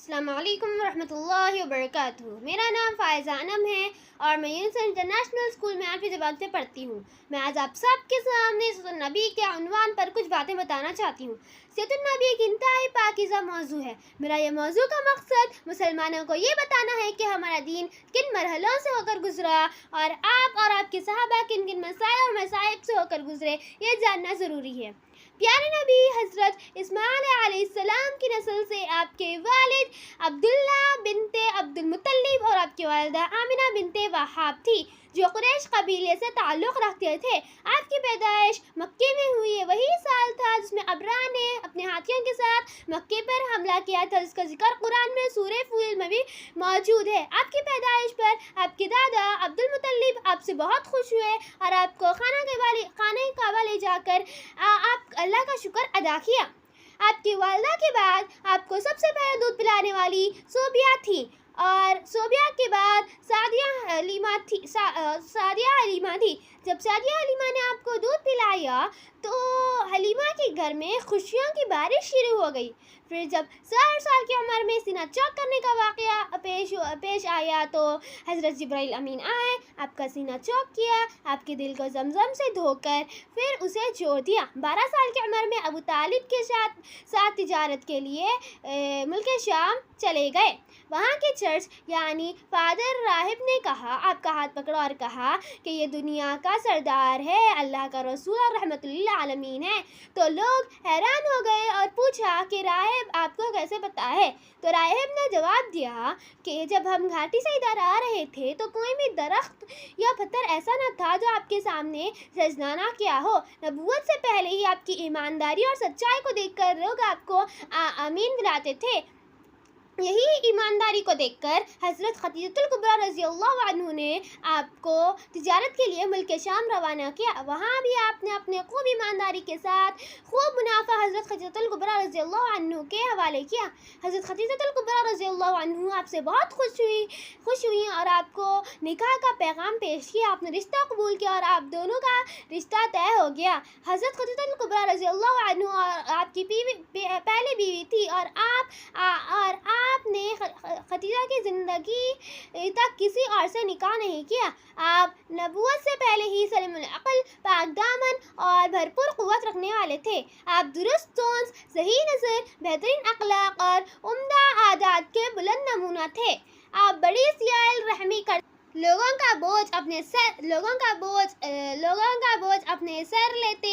السلام علیکم ورحمۃ اللہ وبرکاتہ۔ میرا نام فائزہ انم ہے اور میں یونس انٹرنیشنل اسکول میں 8ویں جماعت سے پڑھتی ہوں۔ میں آج آپ سب کے سامنے سیرت النبی کے عنوان پر کچھ باتیں بتانا چاہتی ہوں۔ سیرت النبی ایک انتہائی پاکیزہ موضوع ہے۔ میرا یہ موضوع کا مقصد مسلمانوں کو یہ بتانا ہے کہ ہمارا دین کن مرحلوں سے ہو کر گزرا اور آپ کے صحابہ کن کن مسائل اور مصائب سے ہو کر گزرے، یہ جاننا ضروری ہے۔ پیارے نبی حضرت اسماعیل علیہ السلام کی نسل سے آپ کے والد عبداللہ بنت عبد المطلب اور آپ کی والدہ آمنہ بنت وہاب تھی، جو قریش قبیلے سے تعلق رکھتے تھے۔ آپ کی پیدائش مکے میں ہوئی۔ وہی سال تھا جس میں ابرا نے اپنے ہاتھیوں کے ساتھ مکے پر حملہ کیا تھا، جس کا ذکر قرآن میں سورہ فیل میں بھی موجود ہے۔ آپ کی پیدائش پر آپ کے دادا عبد المطلب آپ سے بہت خوش ہوئے اور آپ کو خانہ کعبہ لے جا کر آپ اللہ کا شکر ادا کیا۔ آپ کی والدہ کے بعد آپ کو سب سے پہلے دودھ پلانے والی صوبیہ تھی اور صوبیہ کے بعد سعدیہ حلیمہ تھی۔ جب سعدیہ حلیمہ نے آپ کو دودھ پلایا تو حلیمہ کے گھر میں خوشیوں کی بارش شروع ہو گئی۔ پھر جب 4 سال کی عمر میں سینہ چوک کرنے کا واقعہ پیش آیا تو حضرت جبرائیل امین آئے، آپ کا سینہ چوک کیا، آپ کے دل کو زمزم سے دھو کر پھر اسے جوڑ دیا۔ 12 سال کی عمر میں ابو طالب کے ساتھ تجارت کے لیے ملک شام چلے گئے۔ وہاں کے چرچ یعنی فادر راہب نے آپ کا ہاتھ پکڑا اور کہا کہ یہ دنیا کا سردار ہے، اللہ کا رسول اور رحمت للعالمین ہے۔ تو لوگ حیران ہو گئے اور پوچھا کہ راہب آپ کو کیسے پتہ ہے؟ تو راہب نے جواب دیا کہ جب ہم گھاٹی سے ادھر آ رہے تھے تو کوئی بھی درخت یا پتھر ایسا نہ تھا جو آپ کے سامنے سجدہ نہ کیا ہو۔ نبوت سے پہلے ہی آپ کی ایمانداری اور سچائی کو دیکھ کر لوگ آپ کو آمین بلاتے تھے۔ یہی ایمانداری کو دیکھ کر حضرت خدیجہ الکبریٰ رضی اللہ عنہ نے آپ کو تجارت کے لیے ملک شام روانہ کیا۔ وہاں بھی آپ نے اپنے خوب ایمانداری کے ساتھ خوب منافع حضرت خدیجہ الکبریٰ رضی اللہ عنہ کے حوالے کیا۔ حضرت خدیجہ الکبریٰ رضی اللہ عنہ آپ سے بہت خوش ہوئی اور آپ کو نکاح کا پیغام پیش کیا۔ آپ نے رشتہ قبول کیا اور آپ دونوں کا رشتہ طے ہو گیا۔ حضرت خدیجہ الکبریٰ رضی اللہ عنہ اور آپ کی پہلی بیوی تھی اور آپ نے خدیجہ کی زندگی تک کسی اور سے نکاح نہیں کیا۔ آپ نبوت سے پہلے ہی سلیم العقل، پاک دامن اور بھرپور قوت رکھنے والے تھے۔ آپ درست سوچ، صحیح نظر، بہترین اخلاق اور عمدہ عادات کے بلند نمونہ تھے۔ آپ بڑی سیال رحمی کرتے، لوگوں کا بوجھ اپنے سر لیتے،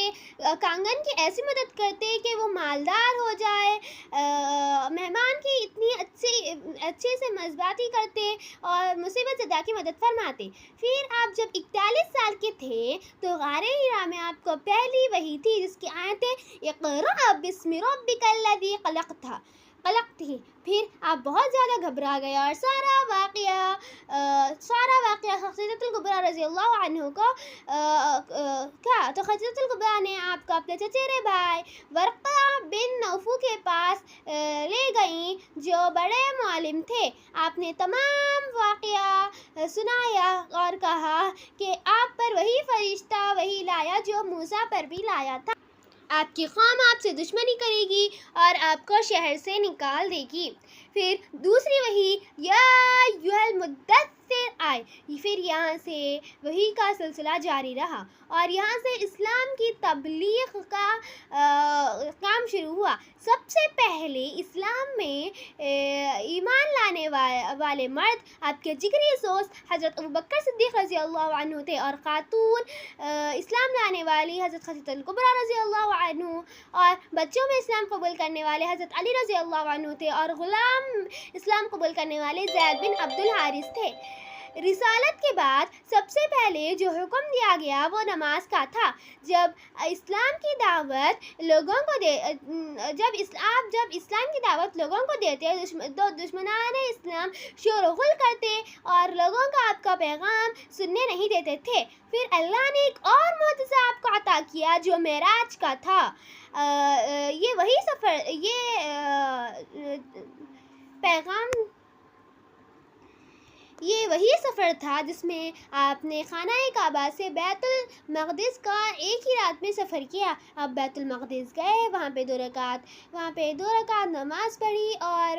کانگن کی ایسی مدد کرتے کہ وہ مالدار ہو جائے، مہمان کی اتنی اچھے سے میزبانی کرتے اور مصیبت زدہ کی مدد فرماتے۔ پھر آپ جب 41 سال کے تھے تو غار حرا میں آپ کو پہلی وحی تھی جس کی آیتیں اقرأ بسم ربک الذی خلق تھی۔ پھر آپ بہت زیادہ گھبرا گئے اور سارا واقعہ خدیجہ الکبریٰ رضی اللہ عنہ کو کہا تو خدیجہ الکبریٰ نے آپ کو اپنے چچیرے بھائی ورقہ بن نوفل کے پاس لے گئیں جو بڑے معلم تھے۔ آپ نے تمام واقعہ سنایا اور کہا کہ آپ پر وہی فرشتہ وحی لایا جو موسیٰ پر بھی لایا تھا۔ آپ کی قوم آپ سے دشمنی کرے گی اور آپ کو شہر سے نکال دے گی۔ پھر دوسری وحی یا ایھا المدثر آئی۔ پھر یہاں سے وحی کا سلسلہ جاری رہا اور یہاں سے اسلام کی تبلیغ کا کام شروع ہوا۔ سب سے پہلے اسلام میں ایمان لانے والے مرد آپ کے جگری دوست حضرت ابوبکر صدیق رضی اللہ عنہ تھے اور خاتون اسلام لانے والی حضرت خدیجہ الکبریٰ رضی اللہ عنہ اور بچوں میں اسلام قبول کرنے والے حضرت علی رضی اللہ عنہ تھے اور غلام اسلام قبول کرنے والے زید بن عبد الحارث تھے۔ رسالت کے بعد سب سے پہلے جو حکم دیا گیا وہ نماز کا تھا۔ جب اسلام کی دعوت لوگوں کو دیتے تو دشمنان اسلام شور و غل کرتے اور لوگوں کو آپ کا پیغام سننے نہیں دیتے تھے۔ پھر اللہ نے ایک اور معجزہ آپ کو عطا کیا جو معراج کا تھا۔ یہ وہی سفر تھا جس میں آپ نے خانہ کعبہ سے بیت المقدس کا ایک ہی رات میں سفر کیا۔ آپ بیت المقدس گئے، وہاں پہ دو رکعت نماز پڑھی اور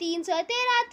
313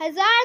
1000